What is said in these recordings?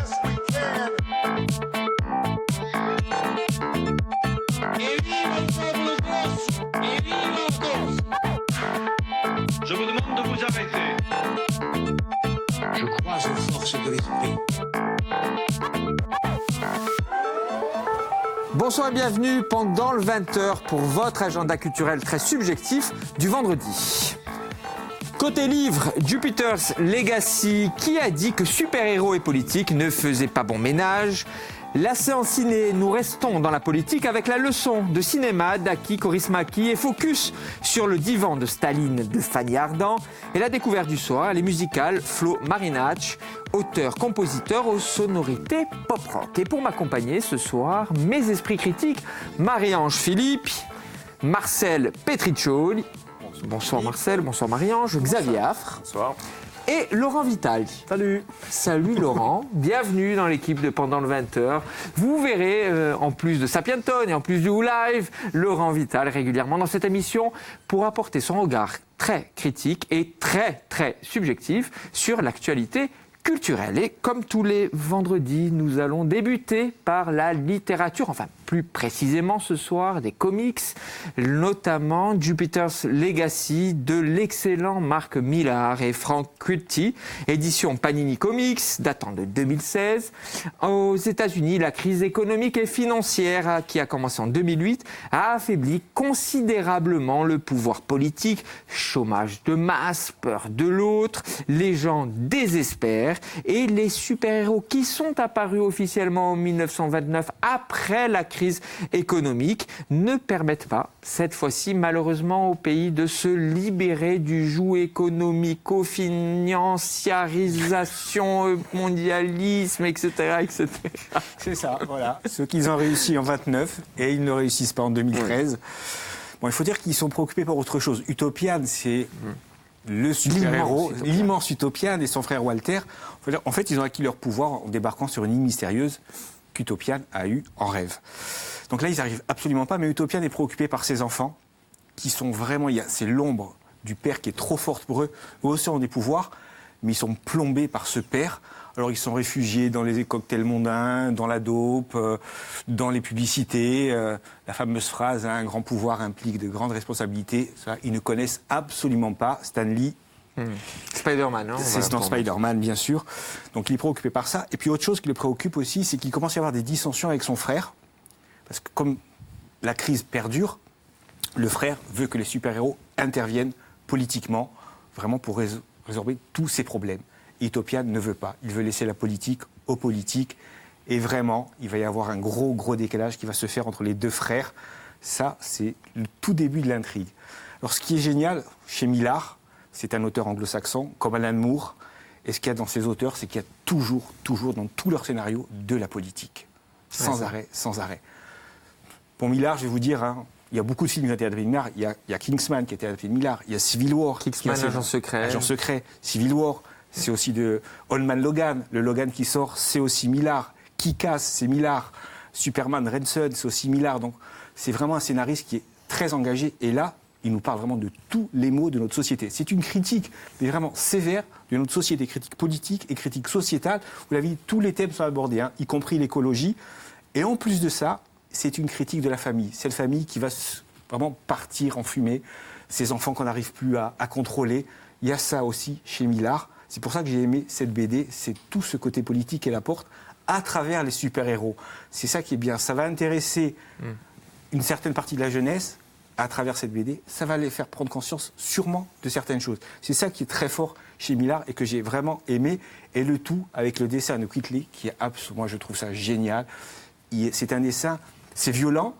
best we can. Et vive el pueblo grosso! Et vive todos! Je vous demande de vous arrêter. Je crois aux forces de l'esprit. Bonsoir et bienvenue pendant le 20h pour votre agenda culturel très subjectif du vendredi. Côté livre, Jupiter's Legacy, qui a dit que super-héros et politique ne faisaient pas bon ménage. La séance ciné, nous restons dans la politique avec la leçon de cinéma d'Aki Kaurismäki et focus sur le divan de Staline de Fanny Ardant. Et la découverte du soir, les musicales Flo Marinacci, auteur-compositeur aux sonorités pop-rock. Et pour m'accompagner ce soir, mes esprits critiques, Marie-Ange Philippe, Marcel Petriccioli. Bonsoir Marcel, bonsoir Marie-Ange, Xavier Affre. Bonsoir. Et Laurent Vital. Salut. Salut Laurent, bienvenue dans l'équipe de Pendant le 20h. Vous verrez, en plus de Sapienton et en plus du Live, Laurent Vital régulièrement dans cette émission pour apporter son regard très critique et très subjectif sur l'actualité culturelle. Et comme tous les vendredis, nous allons débuter par la littérature, enfin plus précisément ce soir des comics, notamment Jupiter's Legacy de l'excellent Mark Millar et Frank Quitty, édition Panini Comics datant de 2016. Aux États-Unis, la crise économique et financière qui a commencé en 2008 a affaibli considérablement le pouvoir politique, chômage de masse, peur de l'autre, les gens désespèrent et les super-héros qui sont apparus officiellement en 1929 après la crise économique ne permettent pas, cette fois-ci malheureusement au pays, de se libérer du joug économico-financiarisation, mondialisme, etc. C'est ça, voilà. Ceux qu'ils ont réussi en 29 et ils ne réussissent pas en 2013. Bon, il faut dire qu'ils sont préoccupés par autre chose. Utopian, c'est le super-héros, l'immense Utopian et son frère Walter. En fait, ils ont acquis leur pouvoir en débarquant sur une île mystérieuse qu'Utopian a eu en rêve. Donc là, ils n'arrivent absolument pas, mais Utopian est préoccupé par ses enfants, qui sont vraiment... C'est l'ombre du père qui est trop forte pour eux. Eux aussi ont des pouvoirs, mais ils sont plombés par ce père. Alors ils sont réfugiés dans les cocktails mondains, dans la dope, dans les publicités. La fameuse phrase, un grand pouvoir implique de grandes responsabilités. Ça, ils ne connaissent absolument pas Stan Lee. Spider-Man, hein, c'est dans Spider-Man, bien sûr. Donc il est préoccupé par ça. Et puis autre chose qui le préoccupe aussi, c'est qu'il commence à y avoir des dissensions avec son frère. Parce que comme la crise perdure, le frère veut que les super-héros interviennent politiquement, vraiment pour résorber tous ces problèmes. Et Utopian ne veut pas. Il veut laisser la politique aux politiques. Et vraiment, il va y avoir un gros décalage qui va se faire entre les deux frères. Ça, c'est le tout début de l'intrigue. Alors ce qui est génial chez Millar, c'est un auteur anglo-saxon, comme Alan Moore. Et ce qu'il y a dans ces auteurs, c'est qu'il y a toujours, dans tous leurs scénarios, de la politique. Sans arrêt. Pour Millar, je vais vous dire, il y a beaucoup de films qui ont été adaptés de Millar. Il y a Kingsman qui a été adapté de Millar. Il y a Civil War. Kingsman, Agent secret. Civil War, c'est aussi de Old Man Logan. Le Logan qui sort, c'est aussi Millar. Kick-Ass, c'est Millar. Superman, Ransom, c'est aussi Millar. Donc, c'est vraiment un scénariste qui est très engagé. Et là, il nous parle vraiment de tous les maux de notre société. C'est une critique, mais vraiment sévère, de notre société, critique politique et critique sociétale. Vous l'avez dit, tous les thèmes sont abordés, y compris l'écologie. Et en plus de ça, c'est une critique de la famille. Cette famille qui va vraiment partir en fumée, ces enfants qu'on n'arrive plus à contrôler. Il y a ça aussi chez Millar. C'est pour ça que j'ai aimé cette BD, c'est tout ce côté politique qu'elle apporte à travers les super-héros. C'est ça qui est bien. Ça va intéresser une certaine partie de la jeunesse, à travers cette BD, ça va les faire prendre conscience sûrement de certaines choses. C'est ça qui est très fort chez Millar et que j'ai vraiment aimé. Et le tout avec le dessin de Quitty, qui est absolument, moi je trouve ça génial. C'est un dessin, c'est violent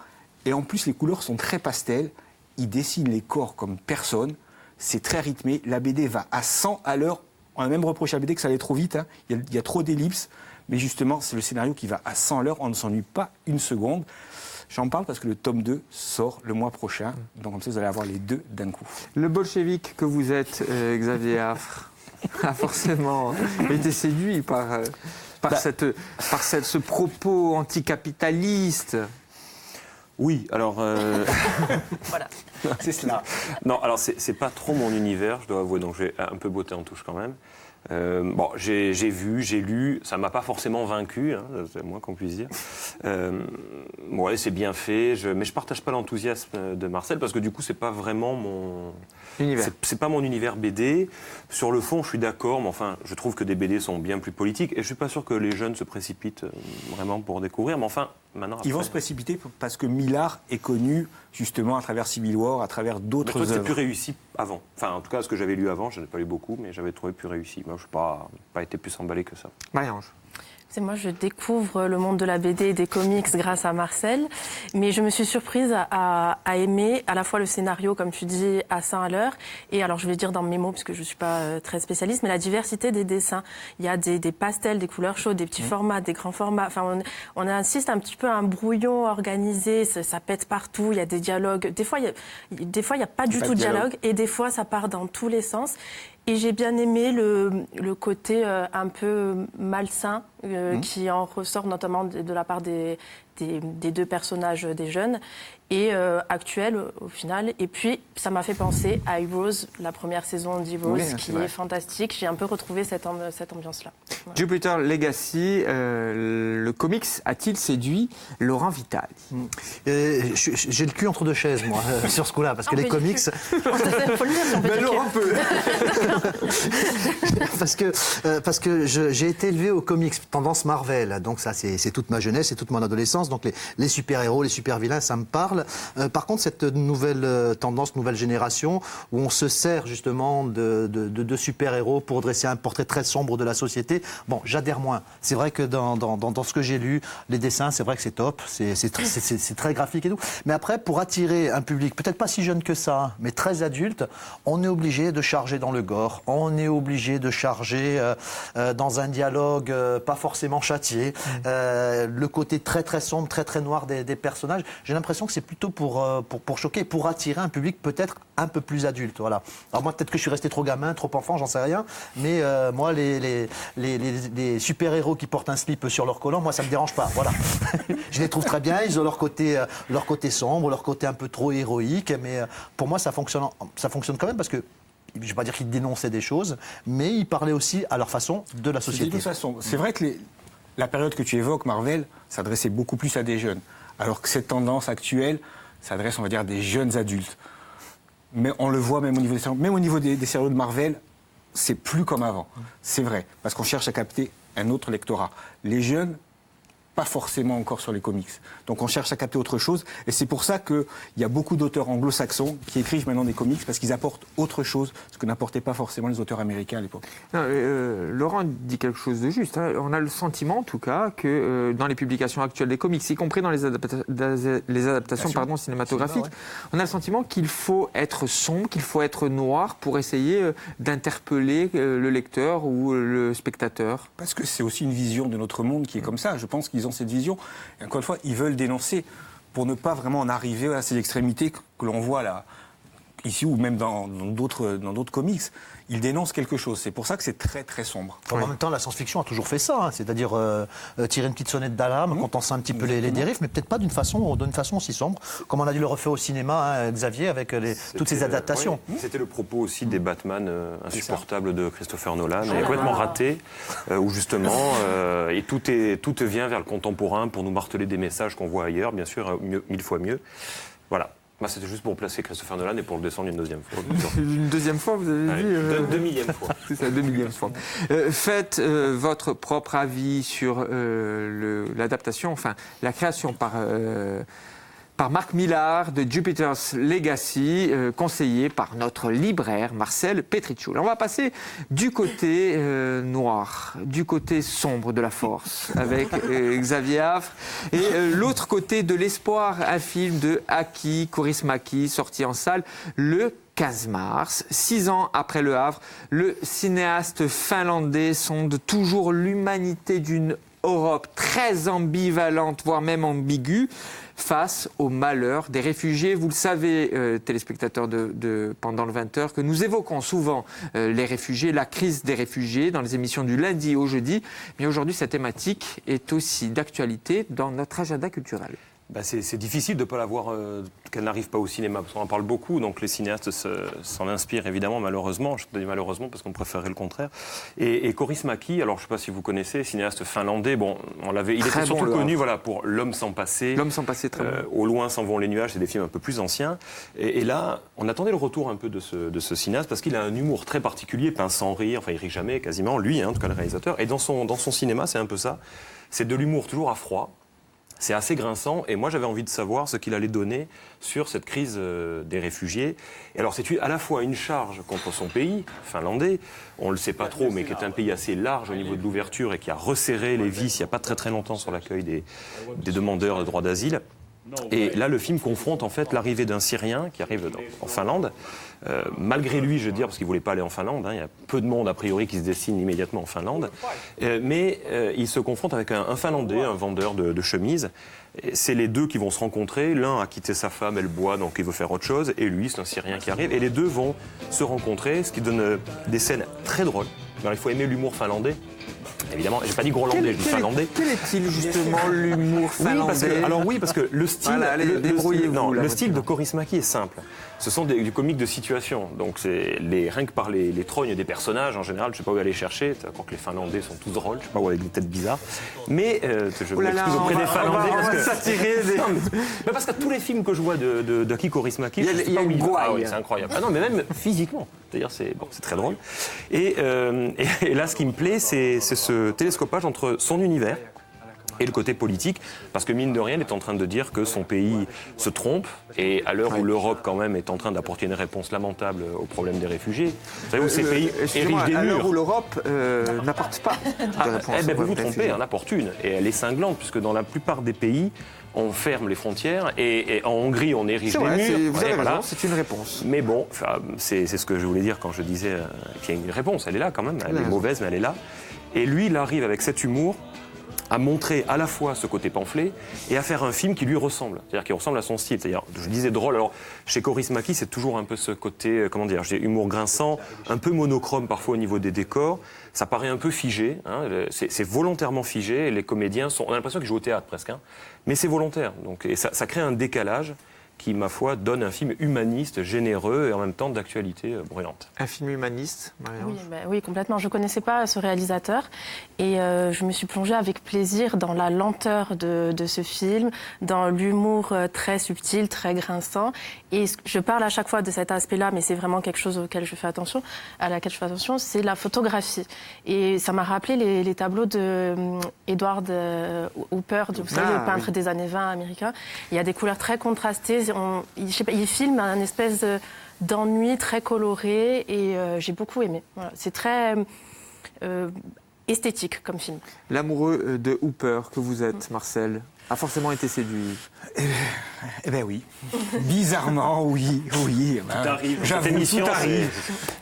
et en plus les couleurs sont très pastel. Il dessine les corps comme personne. C'est très rythmé. La BD va à 100 à l'heure. On a même reproché à la BD que ça allait trop vite. Il y a trop d'ellipses. Mais justement, c'est le scénario qui va à 100 à l'heure. On ne s'ennuie pas une seconde. J'en parle parce que le tome 2 sort le mois prochain. Donc comme ça, vous allez avoir les deux d'un coup. Le bolchevique que vous êtes, Xavier Affre, a forcément été séduit par ce propos anticapitaliste. Oui, alors... Voilà. C'est cela. Non, alors c'est pas trop mon univers, je dois avouer, donc j'ai un peu botté en touche quand même. Bon, j'ai vu, j'ai lu, ça m'a pas forcément vaincu, hein, c'est le moins qu'on puisse dire. Ouais, c'est bien fait, mais je partage pas l'enthousiasme de Marcel parce que du coup, c'est pas vraiment mon Univers. C'est pas mon univers BD. Sur le fond, je suis d'accord, mais enfin, je trouve que des BD sont bien plus politiques et je suis pas sûr que les jeunes se précipitent vraiment pour découvrir. Mais enfin, maintenant, Ils vont après, se précipiter parce que Millard est connu justement à travers Civil War, à travers mais je d'autres trouve que c'était œuvres. plus réussi avant. Enfin, en tout cas, ce que j'avais lu avant, je n'ai pas lu beaucoup, mais j'avais trouvé plus réussi. Moi, je n'ai pas été plus emballé que ça. Marie-Ange. C'est moi, je découvre le monde de la BD et des comics grâce à Marcel, mais je me suis surprise à aimer à la fois le scénario, comme tu dis, à 100 à l'heure, et alors je vais dire dans mes mots, parce que je ne suis pas très spécialiste, mais la diversité des dessins. Il y a des pastels, des couleurs chaudes, des petits formats, des grands formats. Enfin, on assiste un petit peu à un brouillon organisé, ça pète partout, il y a des dialogues. Des fois, il n'y a pas du tout de dialogue, et des fois, ça part dans tous les sens. Et j'ai bien aimé le côté un peu malsain qui en ressort notamment de la part des deux personnages des jeunes et actuels au final. Et puis ça m'a fait penser à Heroes, la première saison d'Heroes, Oui, qui c'est vrai. est fantastique. J'ai un peu retrouvé cette ambiance-là. Voilà. Jupiter Legacy, le comics a-t-il séduit Laurent Vitali? J'ai le cul entre deux chaises, moi, sur ce coup-là, parce que Ah, les mais comics... il faut le dire, si on peut dire Laurent peut. parce que j'ai été élevé aux comics, tendance Marvel, donc ça c'est toute ma jeunesse, c'est toute mon adolescence, donc les super-héros, les super-vilains, ça me parle. Par contre, cette nouvelle tendance, nouvelle génération, où on se sert justement de super-héros pour dresser un portrait très sombre de la société, bon, j'adhère moins. C'est vrai que dans ce que j'ai lu, les dessins, c'est vrai que c'est top, c'est très graphique et tout. Mais après, pour attirer un public, peut-être pas si jeune que ça, mais très adulte, on est obligé de charger dans le gore, on est obligé de charger dans un dialogue pas forcément châtié, le côté très très sombre, très très noir des personnages. J'ai l'impression que c'est plutôt pour choquer, pour attirer un public peut-être un peu plus adulte. Voilà. Alors moi, peut-être que je suis resté trop gamin, trop enfant, j'en sais rien, mais moi, les super-héros qui portent un slip sur leur collant, moi, ça me dérange pas. Voilà. Je les trouve très bien, ils ont leur côté sombre, leur côté un peu trop héroïque, mais pour moi, ça fonctionne quand même parce que je ne vais pas dire qu'ils dénonçaient des choses, mais ils parlaient aussi à leur façon de la De société. toute façon, c'est vrai que la période que tu évoques, Marvel, s'adressait beaucoup plus à des jeunes. Alors que cette tendance actuelle s'adresse, on va dire, à des jeunes adultes. Mais on le voit même au niveau des séries de Marvel, c'est plus comme avant. C'est vrai, parce qu'on cherche à capter un autre lectorat. Les jeunes, pas forcément encore sur les comics. Donc on cherche à capter autre chose. Et c'est pour ça qu'il y a beaucoup d'auteurs anglo-saxons qui écrivent maintenant des comics parce qu'ils apportent autre chose, ce que n'apportaient pas forcément les auteurs américains à l'époque. Laurent dit quelque chose de juste. Hein. On a le sentiment, en tout cas, que dans les publications actuelles des comics, y compris dans les adaptations cinématographiques, on a le sentiment qu'il faut être sombre, qu'il faut être noir pour essayer d'interpeller le lecteur ou le spectateur. Parce que c'est aussi une vision de notre monde qui est comme ça. Je pense qu'ils ont cette vision. Et encore une fois, ils veulent dénoncer pour ne pas vraiment en arriver à ces extrémités que l'on voit là, ici ou même dans d'autres comics. Ils dénoncent quelque chose. C'est pour ça que c'est très très sombre. En même temps, la science-fiction a toujours fait ça, hein, c'est-à-dire tirer une petite sonnette d'alarme quand on sent un petit peu les dérives, mais peut-être pas d'une façon aussi sombre, comme on a dû le refaire au cinéma, hein, Xavier, avec toutes ces adaptations. Oui, c'était le propos aussi des Batman insupportables de Christopher Nolan, et complètement raté, où justement, et tout vient vers le contemporain pour nous marteler des messages qu'on voit ailleurs, bien sûr, 1000 fois mieux. Voilà. Moi, c'était juste pour placer Christopher Nolan et pour le descendre une deuxième fois. Une deuxième fois, vous avez dit Demi-millième fois. C'est ça, 2000e fois. Faites votre propre avis sur l'adaptation, enfin la création par Marc Millar de Jupiter's Legacy, conseillé par notre libraire Marcel Petrichou. On va passer du côté noir, du côté sombre de la force, avec Xavier Affre, et l'autre côté de l'espoir, un film de Aki Kaurismäki, sorti en salle le 15 mars. 6 ans après Le Havre, le cinéaste finlandais sonde toujours l'humanité d'une Europe très ambivalente, voire même ambiguë, face au malheur des réfugiés. Vous le savez, téléspectateurs de Pendant le 20h, que nous évoquons souvent les réfugiés, la crise des réfugiés dans les émissions du lundi au jeudi. Mais aujourd'hui, cette thématique est aussi d'actualité dans notre agenda culturel. C'est difficile de ne pas la voir, qu'elle n'arrive pas au cinéma, parce qu'on en parle beaucoup, donc les cinéastes s'en inspirent évidemment, malheureusement, je dis malheureusement parce qu'on préférerait le contraire. Et Kaurismäki, alors je ne sais pas si vous connaissez, cinéaste finlandais, bon, il était surtout connu pour L'homme sans passé. L'homme sans passé, très bon. Au loin s'en vont les nuages, c'est des films un peu plus anciens. Et là, on attendait le retour un peu de ce cinéaste, parce qu'il a un humour très particulier, peint sans rire, enfin il rit jamais quasiment, lui, en tout cas le réalisateur. Et dans son cinéma, c'est un peu ça, c'est de l'humour toujours à froid. C'est assez grinçant et moi j'avais envie de savoir ce qu'il allait donner sur cette crise des réfugiés. Et alors c'est à la fois une charge contre son pays, finlandais, on ne le sait pas trop, mais qui est un pays assez large au niveau de l'ouverture et qui a resserré les vis il n'y a pas très longtemps sur l'accueil des demandeurs de droit d'asile. Et là, le film confronte en fait l'arrivée d'un Syrien qui arrive en Finlande. Malgré lui, je veux dire, parce qu'il ne voulait pas aller en Finlande, il y a peu de monde a priori qui se destine immédiatement en Finlande. Mais il se confronte avec un Finlandais, un vendeur de chemises. C'est les deux qui vont se rencontrer. L'un a quitté sa femme, elle boit, donc il veut faire autre chose. Et lui, c'est un Syrien qui arrive. Et les deux vont se rencontrer, ce qui donne des scènes très drôles. Alors, il faut aimer l'humour finlandais. Évidemment, j'ai pas dit grolandais, je dis finlandais. Quel est-il justement l'humour finlandais? Parce que le style, le style de Kaurismäki est simple. Ce sont du comique de situation. Donc rien que par les trognes des personnages, en général, je sais pas où aller chercher. Je crois que les Finlandais sont tous drôles, je sais pas où avec des têtes bizarres. Mais je m'excuse auprès des Finlandais parce que tous les films que je vois d'Aki Kaurismäki, il y a une gouaille. C'est incroyable. Ah non, mais même physiquement. D'ailleurs, c'est très drôle. Et là, ce qui me plaît, c'est ce télescopage entre son univers et le côté politique, parce que mine de rien, il est en train de dire que son pays se trompe, et à l'heure où l'Europe quand même est en train d'apporter une réponse lamentable au problème des réfugiés, vous savez où ces pays érigent des murs. À l'heure où l'Europe n'apporte pas de réponse. Vous vous trompez, elle en apporte une, et elle est cinglante, puisque dans la plupart des pays, on ferme les frontières, et en Hongrie, on érige des murs. Vous avez raison, c'est une réponse. Mais bon, c'est ce que je voulais dire quand je disais qu'il y a une réponse, elle est là quand même, elle est mauvaise, mais elle est là. Et lui, il arrive avec cet humour à montrer à la fois ce côté pamphlet et à faire un film qui lui ressemble, c'est-à-dire qui ressemble à son style. C'est-à-dire, je disais drôle, alors chez Kaurismäki, c'est toujours un peu ce côté, humour grinçant, un peu monochrome parfois au niveau des décors. Ça paraît un peu figé, c'est volontairement figé, les comédiens on a l'impression qu'ils jouent au théâtre presque, mais c'est volontaire. Donc, et ça crée un décalage qui, ma foi, donne un film humaniste, généreux et en même temps d'actualité brûlante. Un film humaniste, Marie-Ange ? Oui, complètement. Je ne connaissais pas ce réalisateur et je me suis plongée avec plaisir dans la lenteur de ce film, dans l'humour très subtil, très grinçant. Et je parle à chaque fois de cet aspect-là, mais c'est vraiment quelque chose à laquelle je fais attention, c'est la photographie. Et ça m'a rappelé les tableaux de Edward Hopper, vous savez, le peintre des années 20 américain. Il y a des couleurs très contrastées. Il filme un espèce d'ennui très coloré et j'ai beaucoup aimé. Voilà. C'est très esthétique comme film. L'amoureux de Hooper que vous êtes, Marcel, a forcément été séduit. Eh bien oui. Bizarrement, oui. Tout arrive. Tout arrive.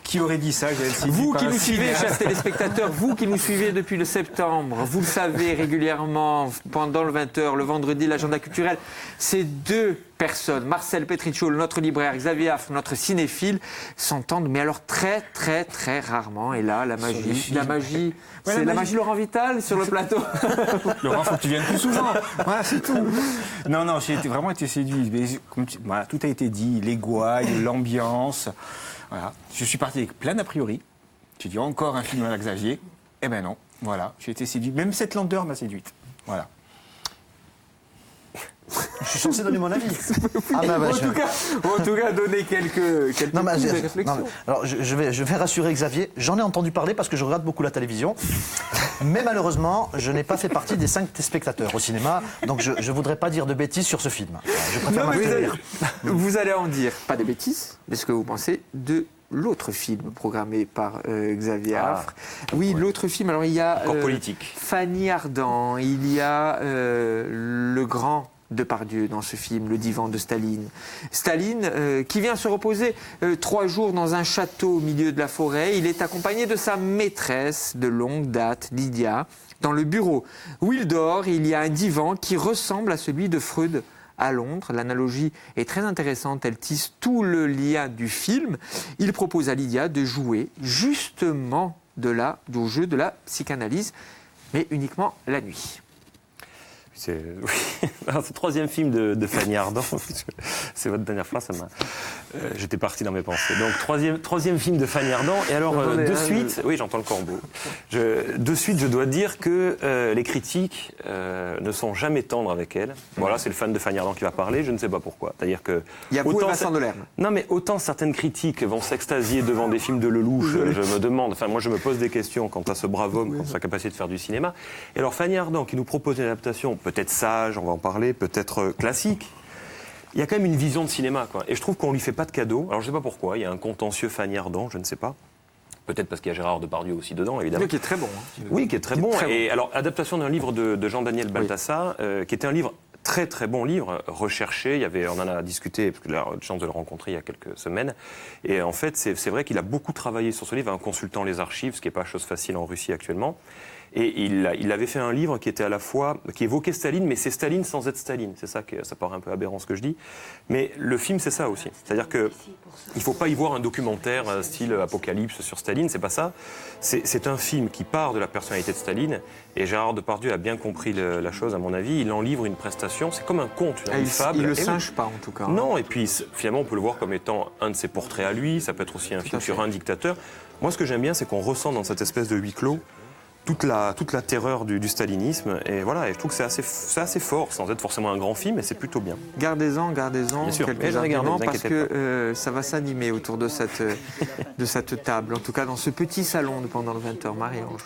Qui aurait dit ça, Vous qui nous suivez, chers téléspectateurs, vous qui nous suivez depuis le septembre, vous le savez régulièrement, pendant le 20h, le vendredi, l'agenda culturel, ces deux personnes, Marcel Petricciol, notre libraire, Xavier Affre, notre cinéphile, s'entendent, mais alors très rarement. Et là, la magie, c'est la magie Laurent Vital sur le plateau. Laurent, faut que tu viennes plus souvent. Voilà, c'est tout. Non, j'ai vraiment été séduit. Mais, tout a été dit, les gouailles, l'ambiance. Voilà. Je suis parti avec plein d'a priori. J'ai dit encore un film à Xavier. Eh ben non, voilà, j'ai été séduit. Même cette lenteur m'a séduite. Voilà. Je suis censé donner mon avis. En tout cas, donner quelques coups de réflexion. Alors, je vais rassurer Xavier. J'en ai entendu parler parce que je regarde beaucoup la télévision. Mais malheureusement, je n'ai pas fait partie des 5 spectateurs au cinéma. Donc, je ne voudrais pas dire de bêtises sur ce film. Je préfère m'abstenir. Vous allez en dire, pas de bêtises, mais ce que vous pensez de l'autre film programmé par Xavier Affre. Oui, l'autre film. Alors, il y a politique. Fanny Ardant, il y a le grand Depardieu dans ce film, Le divan de Staline. Staline, qui vient se reposer 3 jours dans un château au milieu de la forêt. Il est accompagné de sa maîtresse de longue date, Lydia. Dans le bureau où il dort, il y a un divan qui ressemble à celui de Freud à Londres. L'analogie est très intéressante, elle tisse tout le lien du film. Il propose à Lydia de jouer justement au jeu de la psychanalyse, mais uniquement la nuit. C'est oui. Alors, c'est le troisième film de Fanny Ardant. C'est votre dernière phrase, ça m'a. J'étais parti dans mes pensées. Donc troisième film de Fanny Ardant. Et alors de suite, oui, j'entends le corbeau. De suite, je dois dire que les critiques ne sont jamais tendres avec elle. Voilà, c'est le fan de Fanny Ardant qui va parler. Je ne sais pas pourquoi. C'est-à-dire que Il y a vous et Vincent Delerme. Non, mais autant certaines critiques vont s'extasier devant des films de Lelouch. Je me demande. Enfin, moi, je me pose des questions quant à ce brave homme, quant à sa capacité de faire du cinéma. Et alors Fanny Ardant qui nous propose une adaptation peut-être sage, on va en parler, peut-être classique. Il y a quand même une vision de cinéma, quoi. Et je trouve qu'on lui fait pas de cadeau. Alors je sais pas pourquoi, il y a un contentieux Fanny Ardant, je ne sais pas. Peut-être parce qu'il y a Gérard Depardieu aussi dedans, évidemment. Qui est très bon. Oui, qui est très bon. Et alors, adaptation d'un livre de Jean-Daniel Balthassa, qui était un livre très très bon livre, recherché. On en a discuté, parce que j'ai eu la chance de le rencontrer il y a quelques semaines. Et en fait, c'est vrai qu'il a beaucoup travaillé sur ce livre en consultant les archives, ce qui n'est pas chose facile en Russie actuellement. Et il avait fait un livre qui était à la fois, qui évoquait Staline, mais c'est Staline sans être Staline. C'est ça ça paraît un peu aberrant ce que je dis. Mais le film, c'est ça aussi. C'est-à-dire que il faut pas y voir un documentaire style Apocalypse sur Staline, c'est pas ça. C'est un film qui part de la personnalité de Staline. Et Gérard Depardieu a bien compris la chose, à mon avis. Il en livre une prestation. C'est comme un conte, une fable. Il le singe pas, en tout cas. Non, et puis finalement, on peut le voir comme étant un de ses portraits à lui. Ça peut être aussi un film sur un dictateur. Moi, ce que j'aime bien, c'est qu'on ressent dans cette espèce de huis clos toute la terreur du stalinisme. Et voilà, et je trouve que c'est assez fort, sans être forcément un grand film, mais c'est plutôt bien. Gardez-en Bien sûr. quelques arguments, parce que ça va s'animer autour de cette table, en tout cas dans ce petit salon de Pendant le 20h. Marie-Ange.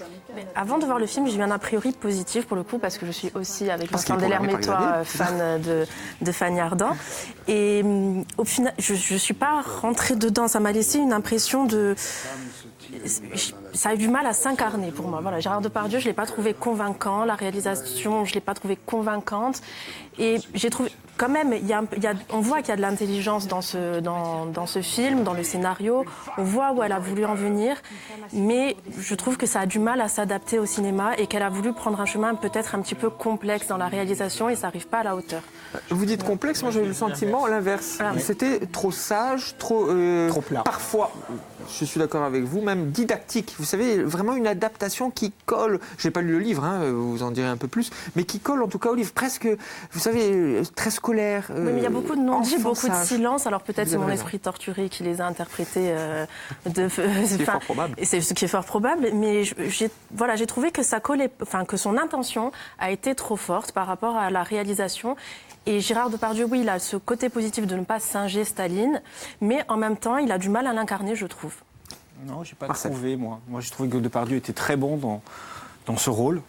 Avant de voir le film, j'ai eu un a priori positif pour le coup, parce que je suis aussi, avec Vincent Delerme et toi, fan de Fanny Ardant. Et au final, je ne suis pas rentrée dedans. Ça m'a laissé une impression de... Ça a eu du mal à s'incarner pour moi. Voilà, Gérard Depardieu, je ne l'ai pas trouvé convaincant. La réalisation, je ne l'ai pas trouvée convaincante. Et j'ai trouvé... Quand même, on voit qu'il y a de l'intelligence dans ce film, dans le scénario. On voit où elle a voulu en venir. Mais je trouve que ça a du mal à s'adapter au cinéma et qu'elle a voulu prendre un chemin peut-être un petit peu complexe dans la réalisation et ça n'arrive pas à la hauteur. Vous dites complexe, moi j'ai eu le sentiment l'inverse. C'était trop sage, trop plat. Parfois, je suis d'accord avec vous, même didactique. Vous savez, vraiment une adaptation qui colle. Je n'ai pas lu le livre, vous en direz un peu plus, mais qui colle en tout cas au livre. Presque, vous savez, très scolaire. Oui, mais il y a beaucoup de non-dits, beaucoup de sage. silence. Alors peut-être c'est mon esprit torturé qui les a interprétés. Ce qui est fort probable. C'est ce qui est fort probable. Mais j'ai trouvé que ça collait, que son intention a été trop forte par rapport à la réalisation. Et Gérard Depardieu, oui, il a ce côté positif de ne pas singer Staline, mais en même temps, il a du mal à l'incarner, je trouve. Non, je n'ai pas trouvé, moi. Moi, j'ai trouvé que Depardieu était très bon dans ce rôle.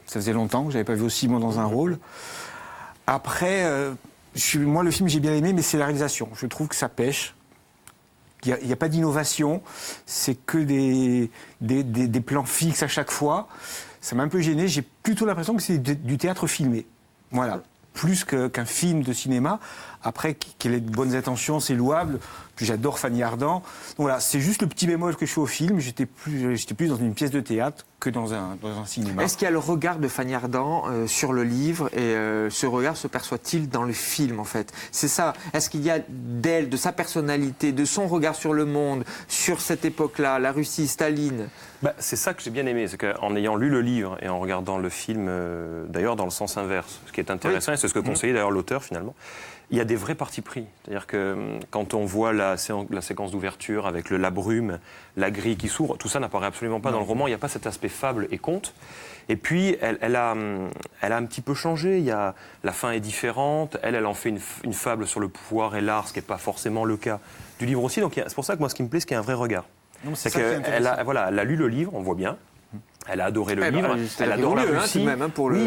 Ça faisait longtemps que je n'avais pas vu aussi bon dans un rôle. Après, moi, le film, j'ai bien aimé, mais c'est la réalisation. Je trouve que ça pêche. Il n'y a pas d'innovation. C'est que des plans fixes à chaque fois. Ça m'a un peu gêné. J'ai plutôt l'impression que c'est du théâtre filmé. Voilà. Plus qu'un film de cinéma. Après, qu'elle ait de bonnes intentions, c'est louable. Puis j'adore Fanny Ardant. Donc voilà, c'est juste le petit bémol que je fais au film. J'étais plus dans une pièce de théâtre que dans un cinéma. Est-ce qu'il y a le regard de Fanny Ardant sur le livre et ce regard se perçoit-il dans le film en fait? C'est ça. Est-ce qu'il y a d'elle, de sa personnalité, de son regard sur le monde, sur cette époque-là, la Russie, Staline? C'est ça que j'ai bien aimé, c'est qu'en ayant lu le livre et en regardant le film, d'ailleurs dans le sens inverse, ce qui est intéressant, et c'est ce que conseillait d'ailleurs l'auteur finalement, il y a des vrais partis pris. C'est-à-dire que quand on voit la séquence d'ouverture avec la brume, la grille qui s'ouvre, tout ça n'apparaît absolument pas dans le roman, il n'y a pas cet aspect fable et conte. Et puis, elle a un petit peu changé, la fin est différente, elle en fait une fable sur le pouvoir et l'art, ce qui n'est pas forcément le cas du livre aussi. Donc c'est pour ça que moi, ce qui me plaît, c'est qu'il y a un vrai regard. C'est qu'elle a lu le livre, on voit bien. Elle a adoré le livre, elle adore la Russie.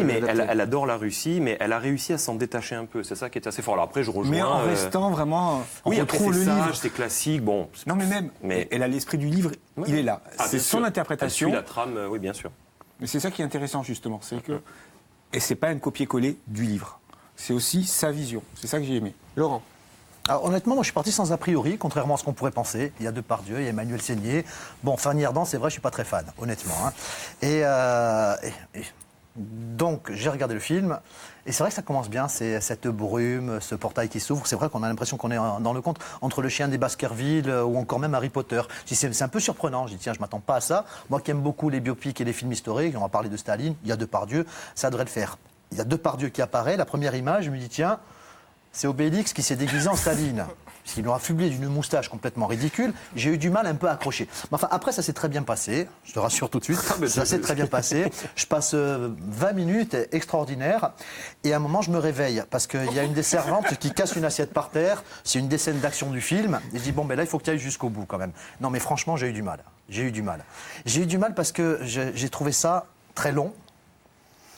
Mais elle adore la Russie, mais elle a réussi à s'en détacher un peu. C'est ça qui est assez fort. Alors après, je rejoins. Mais en restant vraiment. On retrouve le livre. C'est classique. Bon. Non, mais elle a l'esprit du livre. Il est là. C'est son interprétation. Elle suit la trame, oui, bien sûr. Mais c'est ça qui est intéressant justement, c'est que et c'est pas un copier-coller du livre. C'est aussi sa vision. C'est ça que j'ai aimé. Laurent. Alors, honnêtement, moi je suis parti sans a priori, contrairement à ce qu'on pourrait penser. Il y a Depardieu, il y a Emmanuel Seigné. Bon, Fanny Ardant, c'est vrai, je suis pas très fan, honnêtement. Et donc, j'ai regardé le film. Et c'est vrai que ça commence bien, c'est cette brume, ce portail qui s'ouvre. C'est vrai qu'on a l'impression qu'on est dans le conte entre le chien des Baskerville ou encore même Harry Potter. C'est un peu surprenant. Je dis, tiens, je m'attends pas à ça. Moi qui aime beaucoup les biopics et les films historiques, on va parler de Staline, il y a Depardieu, ça devrait le faire. il y a Depardieu qui apparaît. La première image, je me dis, tiens, c'est Obélix qui s'est déguisé en Staline. Puisqu'il nous a affublé d'une moustache complètement ridicule. J'ai eu du mal un peu à accrocher. Mais enfin, après, ça s'est très bien passé. Je te rassure tout de suite. Ça s'est très bien passé. Je passe 20 minutes extraordinaires. Et à un moment, je me réveille. Parce qu'il y a une des servantes qui casse une assiette par terre. C'est une des scènes d'action du film. Et je dis, bon, ben là, il faut que tu ailles jusqu'au bout quand même. Non, mais franchement, j'ai eu du mal. J'ai eu du mal. J'ai eu du mal parce que j'ai trouvé ça très long,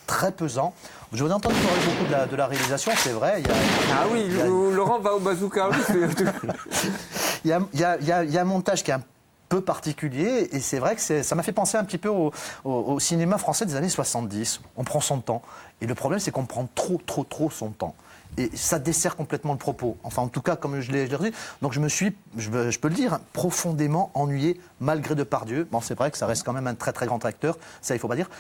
très pesant. Je vous ai entendu parler beaucoup de la réalisation, c'est vrai. Ah oui, Laurent va au bazooka. Il y a un montage qui est un peu particulier et c'est vrai que ça m'a fait penser un petit peu au cinéma français des années 70. On prend son temps. Et le problème, c'est qu'on prend trop son temps. Et ça dessert complètement le propos. Enfin, en tout cas, comme je l'ai dit. Donc, je peux le dire, profondément ennuyé, malgré Depardieu. Bon, c'est vrai que ça reste quand même un très grand acteur, ça, il ne faut pas dire.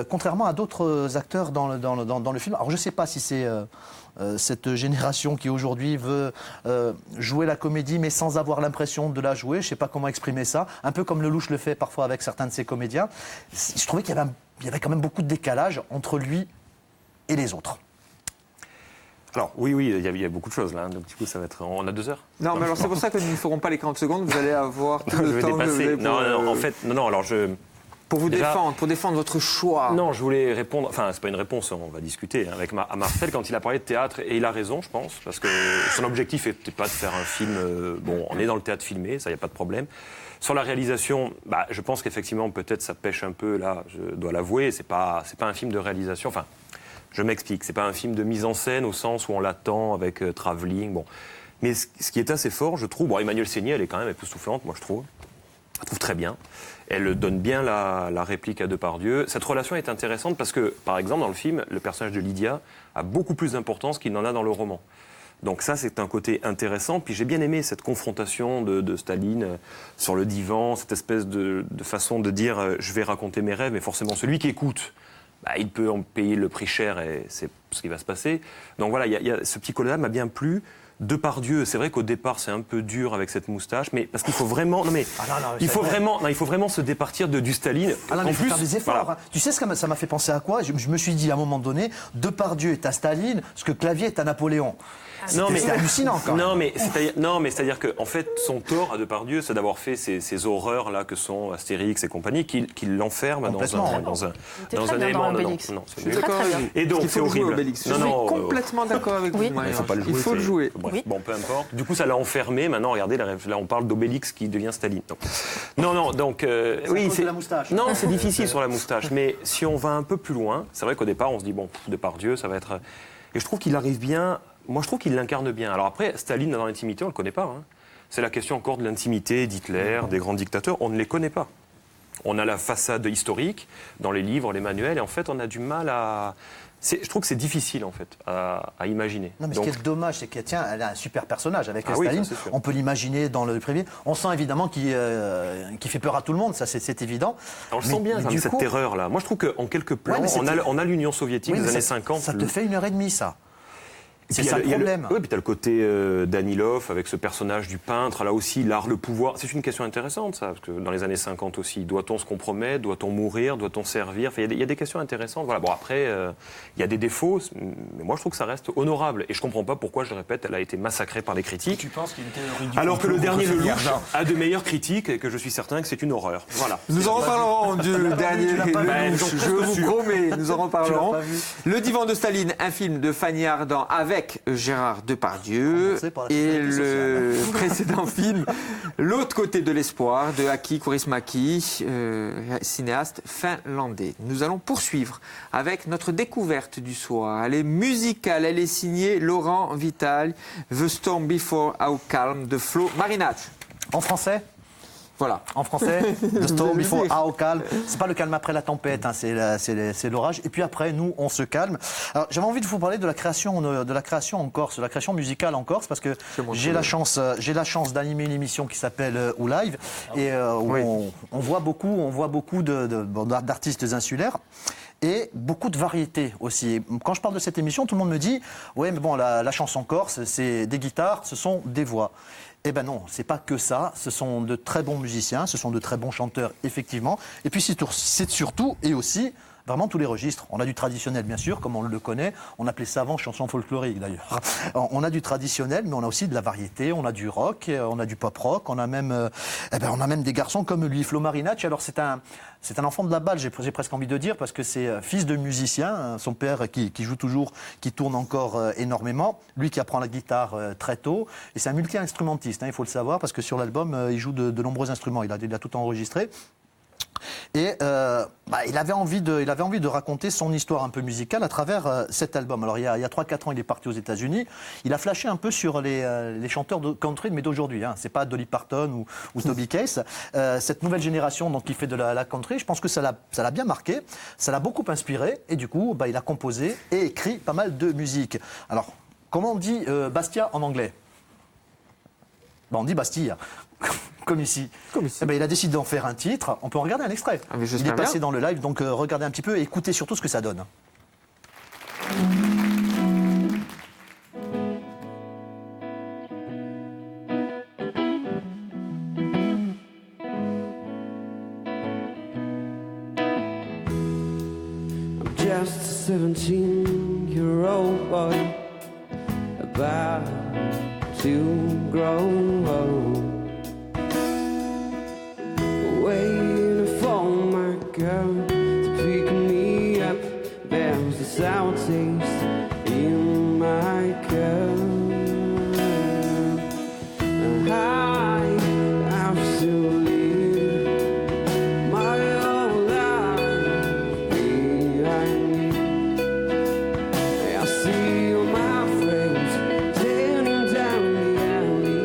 Contrairement à d'autres acteurs dans le film. Alors, je ne sais pas si c'est cette génération qui, aujourd'hui, veut jouer la comédie, mais sans avoir l'impression de la jouer. Je ne sais pas comment exprimer ça. Un peu comme Lelouch le fait parfois avec certains de ses comédiens. Je trouvais qu'il y avait quand même beaucoup de décalage entre lui et les autres. Alors, oui, il y a beaucoup de choses là. Donc, du coup, ça va être. On a 2 heures. Non, mais alors c'est pour ça que nous ne ferons pas les 40 secondes. Vous allez avoir tout Je le vais temps dépasser. Non, en fait, non. Alors, pour vous déjà, défendre, pour défendre votre choix. Non, je voulais répondre. Enfin, c'est pas une réponse. On va discuter avec à Marcel quand il a parlé de théâtre et il a raison, je pense, parce que son objectif n'était pas de faire un film. Bon, on est dans le théâtre filmé, ça, y a pas de problème. Sur la réalisation, je pense qu'effectivement, peut-être ça pêche un peu là. Je dois l'avouer. C'est pas un film de réalisation. Enfin. Je m'explique, c'est pas un film de mise en scène au sens où on l'attend avec travelling. Bon. Mais ce qui est assez fort, je trouve, Emmanuelle Seigner, elle est quand même époustouflante, moi je trouve. Je la trouve très bien. Elle donne bien la réplique à Depardieu. Cette relation est intéressante parce que, par exemple, dans le film, le personnage de Lydia a beaucoup plus d'importance qu'il n'en a dans le roman. Donc ça, c'est un côté intéressant. Puis j'ai bien aimé cette confrontation de Staline sur le divan, cette espèce de façon de dire je vais raconter mes rêves, mais forcément celui qui écoute, il peut en payer le prix cher et c'est ce qui va se passer. Donc voilà, ce petit collage m'a bien plu. Depardieu, c'est vrai qu'au départ c'est un peu dur avec cette moustache, mais parce qu'il faut vraiment, il faut vraiment se départir du Staline. Il faut faire des efforts. Voilà. Tu sais ce que ça m'a fait penser à quoi ? Je me suis dit à un moment donné, Depardieu est à Staline, ce que Clavier est à Napoléon. C'est hallucinant quand même. C'est-à-dire que en fait, son tort à Depardieu, c'est d'avoir fait ces horreurs là que sont Astérix et compagnie, qui l'enferment dans un élément. Non, c'est nul. Et donc c'est horrible. Je suis complètement d'accord avec vous. Il faut pas le jouer. Il faut le jouer. Bref, bon, peu importe. Du coup, ça l'a enfermé. Maintenant, regardez, là, on parle d'Obélix qui devient Staline. Donc, oui, c'est la moustache. Non, c'est difficile sur la moustache. Mais si on va un peu plus loin, c'est vrai qu'au départ, on se dit Depardieu, ça va être. Et je trouve qu'il arrive bien. Moi, je trouve qu'il l'incarne bien. Alors après, Staline, dans l'intimité, on ne le connaît pas. Hein. C'est la question encore de l'intimité d'Hitler, des grands dictateurs. On ne les connaît pas. On a la façade historique dans les livres, les manuels, et en fait, on a du mal à... Je trouve que c'est difficile, en fait, à imaginer. Non, mais ce qui est dommage, c'est qu'elle a un super personnage avec Staline. Oui, ça, on peut l'imaginer dans le privé. On sent évidemment qu'il fait peur à tout le monde, ça c'est évident. On le sent bien, cette terreur-là. Moi, je trouve qu'en quelques plans, on a l'Union soviétique des années 50. Ça te fait 1h30, ça. C'est ça le problème. problème. Oui, puis tu as le côté Danilov avec ce personnage du peintre. Là aussi, l'art, le pouvoir. C'est une question intéressante, ça. Parce que dans les années 50 aussi, doit-on se compromettre ? Doit-on mourir ? Doit-on servir ? Enfin, il y a des questions intéressantes. Voilà. Bon, après, il y a des défauts. Mais moi, je trouve que ça reste honorable. Et je ne comprends pas pourquoi, je le répète, elle a été massacrée par les critiques. Tu penses qu'il était ridicule. Alors que le dernier Lelouch a de meilleures critiques et que je suis certain que c'est une horreur. Voilà. Nous en reparlerons du dernier Lelouch. Je vous promets, nous en reparlerons. Le divan de Staline, un film de Fanny Ardant avec Gérard Depardieu et le précédent film L'autre côté de l'espoir de Aki Kaurismäki, cinéaste finlandais. Nous allons poursuivre avec notre découverte du soir. Elle est musicale, elle est signée Laurent Vital, The Storm Before Our Calm de Flo Marinacci. En français ? Voilà. En français, The Storm Before Our Calm. C'est pas le calme après la tempête, hein, c'est l'orage. Et puis après, nous, on se calme. Alors, j'avais envie de vous parler de la création en Corse, de la création musicale en Corse, parce que j'ai la chance d'animer une émission qui s'appelle Ou Live, et où on voit beaucoup d'artistes insulaires. Et beaucoup de variétés aussi. Quand je parle de cette émission, tout le monde me dit « Ouais, mais bon, la chanson corse, c'est des guitares, ce sont des voix. » Eh ben non, c'est pas que ça. Ce sont de très bons musiciens, ce sont de très bons chanteurs, effectivement. Et puis c'est surtout et aussi vraiment tous les registres. On a du traditionnel, bien sûr, comme on le connaît. On appelait ça avant chanson folklorique, d'ailleurs. On a du traditionnel, mais on a aussi de la variété. On a du rock, on a du pop rock. On a même des garçons comme lui, Flo Marinacci. Alors, c'est un enfant de la balle, j'ai presque envie de dire, parce que c'est fils de musicien. Son père qui joue toujours, qui tourne encore énormément. Lui qui apprend la guitare très tôt. Et c'est un multi-instrumentiste, il faut le savoir, parce que sur l'album, il joue de nombreux instruments. Il a tout enregistré. Et il avait envie de raconter son histoire un peu musicale à travers cet album. Alors il y a 3-4 ans, il est parti aux États-Unis. Il a flashé un peu sur les chanteurs de country, mais d'aujourd'hui. C'est pas Dolly Parton ou Toby Keith. Cette nouvelle génération donc, qui fait de la country, je pense que ça l'a bien marqué, ça l'a beaucoup inspiré. Et du coup, il a composé et écrit pas mal de musique. Alors, comment on dit Bastia en anglais ? On dit Bastille. Comme ici. Il a décidé d'en faire un titre. On peut en regarder un extrait. Il est passé dans le live, donc regardez un petit peu et écoutez surtout ce que ça donne. I'm just a 17-year-old boy about to grow old. Waiting for my girl to pick me up. There's a sour taste in my cup. I have to leave my whole life behind me. I see all my friends turning down the alley.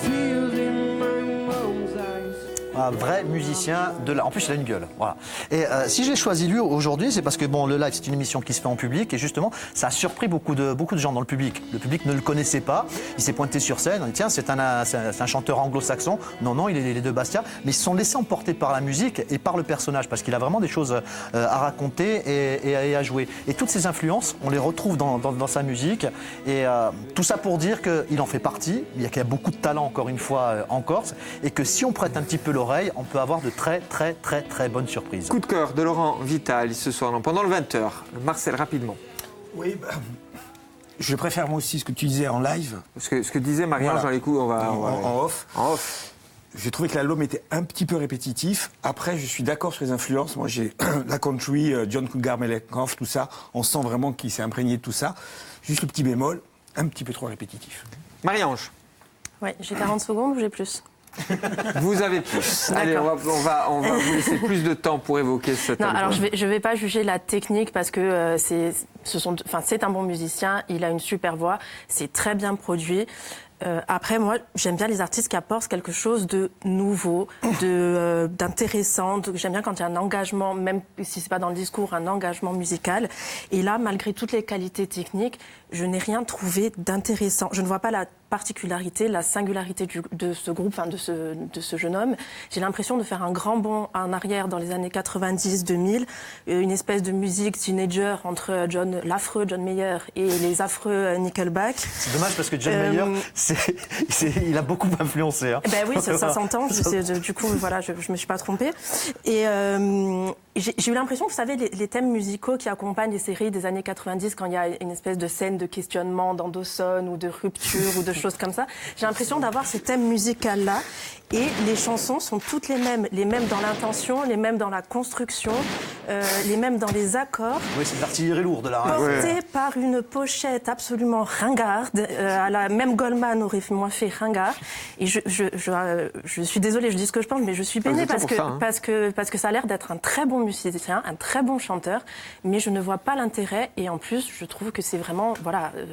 Sealed in my mom's eyes. Un vrai musicien de la... En plus, il a une gueule. Voilà. Et si j'ai choisi lui aujourd'hui, c'est parce que le live, c'est une émission qui se fait en public et justement, ça a surpris beaucoup de gens dans le public. Le public ne le connaissait pas. Il s'est pointé sur scène. On dit, tiens, c'est un chanteur anglo-saxon. Non, il est de Bastia. Mais ils se sont laissés emporter par la musique et par le personnage parce qu'il a vraiment des choses à raconter et à jouer. Et toutes ces influences, on les retrouve dans sa musique. Et tout ça pour dire qu'il en fait partie. Il y a beaucoup de talent, encore une fois, en Corse. Et que si on prête un petit peu l'oreille, on peut avoir de très, très, très, très bonnes surprises. Coup de cœur de Laurent Vital ce soir, pendant le 20h. Marcel, rapidement. Oui, je préfère moi aussi ce que tu disais en live. Ce que disait Marie-Ange dans les coups, en off. En off. J'ai trouvé que l'album était un petit peu répétitif. Après, je suis d'accord sur les influences. Moi, j'ai la country, John Cougar Mellencamp, tout ça. On sent vraiment qu'il s'est imprégné de tout ça. Juste le petit bémol, un petit peu trop répétitif. Marie-Ange. Ouais, j'ai 40 secondes ou j'ai plus? Vous avez plus. Allez, on va vous laisser plus de temps pour évoquer cette album. Alors je vais pas juger la technique parce que c'est un bon musicien, il a une super voix, c'est très bien produit. Après, moi, j'aime bien les artistes qui apportent quelque chose de nouveau, d'intéressant. J'aime bien quand il y a un engagement, même si c'est pas dans le discours, un engagement musical. Et là, malgré toutes les qualités techniques, je n'ai rien trouvé d'intéressant. Je ne vois pas la particularité, la singularité de ce groupe, de ce jeune homme. J'ai l'impression de faire un grand bond en arrière dans les années 90-2000, une espèce de musique teenager entre l'affreux John Mayer et les affreux Nickelback. C'est dommage parce que John Mayer, il a beaucoup influencé. Hein. Ben oui, ça s'entend. Du coup, voilà, je me suis pas trompée. Et j'ai eu l'impression, vous savez, les thèmes musicaux qui accompagnent les séries des années 90, quand il y a une espèce de scène de questionnement dans Dawson ou de rupture ou de choses comme ça, j'ai l'impression d'avoir ce thème musical-là. Et les chansons sont toutes les mêmes dans l'intention, les mêmes dans la construction, les mêmes dans les accords. Oui, c'est de l'artillerie lourde là. Porté par une pochette absolument ringarde. Même Goldman aurait moins fait ringard. Et je suis désolée, je dis ce que je pense, mais je suis peinée parce que ça a l'air d'être un très bon musicien, un très bon chanteur, mais je ne vois pas l'intérêt. Et en plus, je trouve que c'est vraiment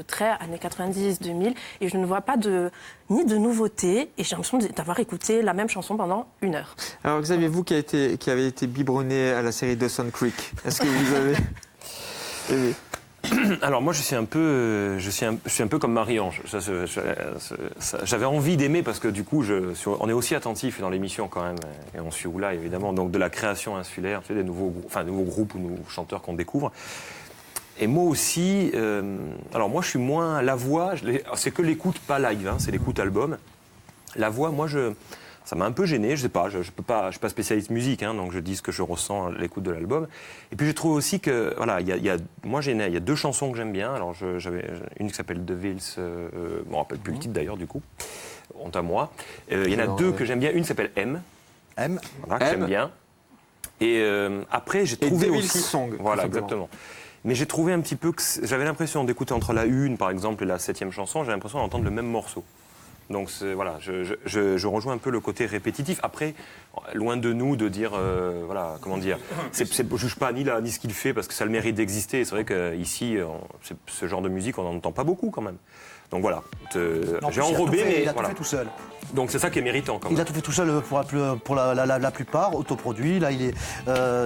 très années 90-2000, et je ne vois pas ni de nouveauté. Et j'ai l'impression d'avoir écouté la même chanson pendant 1 heure. Alors Xavier, vous qui avez été biberonné à la série Dawson Creek, est-ce que vous avez... Alors moi je suis un peu comme Marie-Ange. J'avais envie d'aimer parce que du coup on est aussi attentif dans l'émission quand même, et on suit Oula évidemment, donc de la création insulaire, des nouveaux groupes ou nouveaux chanteurs qu'on découvre. Et moi aussi, alors moi je suis moins la voix, c'est que l'écoute pas live, c'est l'écoute album. La voix, moi Ça m'a un peu gêné, je sais pas, je suis pas spécialiste musique, hein, donc je dis ce que je ressens à l'écoute de l'album. Et puis j'ai trouvé aussi que, voilà, il y a 2 chansons que j'aime bien. Alors j'avais une qui s'appelle The Villes, je me rappelle plus le titre d'ailleurs du coup, honte à moi. Il y en a 2 que j'aime bien, une s'appelle M. Voilà, que j'aime bien. Et après j'ai trouvé Devil's aussi... Song. Voilà, exactement. Mais j'ai trouvé un petit peu que j'avais l'impression d'écouter entre la 1 par exemple et la 7e chanson, j'ai l'impression d'entendre le même morceau. Donc voilà, je rejoins un peu le côté répétitif. Après, loin de nous de dire, voilà, comment dire, je juge pas ni là ni ce qu'il fait parce que ça a le mérite d'exister. C'est vrai qu'ici, ce genre de musique, on n'en entend pas beaucoup quand même. Donc voilà, j'ai enrobé, mais il a voilà. tout fait tout seul. Donc c'est ça qui est méritant quand même. Il a tout fait tout seul pour la plupart, autoproduit. Là,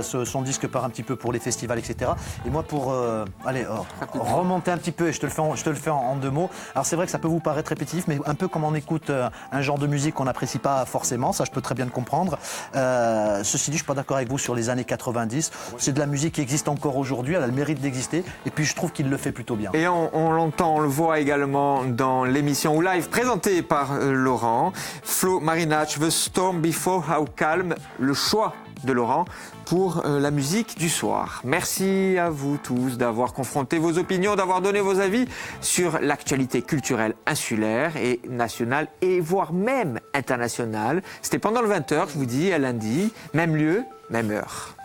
son disque part un petit peu pour les festivals, etc. Et moi, pour remonter un petit peu, et je te le fais en 2 mots. Alors c'est vrai que ça peut vous paraître répétitif, mais un peu comme on écoute un genre de musique qu'on n'apprécie pas forcément, ça je peux très bien le comprendre. Ceci dit, je suis pas d'accord avec vous sur les années 90. C'est de la musique qui existe encore aujourd'hui, elle a le mérite d'exister. Et puis je trouve qu'il le fait plutôt bien. Et on l'entend, on le voit également dans l'émission Live présentée par Laurent. Flo Marinach, The Storm Before How Calm, le choix de Laurent pour la musique du soir. Merci à vous tous d'avoir confronté vos opinions, d'avoir donné vos avis sur l'actualité culturelle insulaire et nationale et voire même internationale. C'était pendant le 20h, je vous dis, à lundi, même lieu, même heure.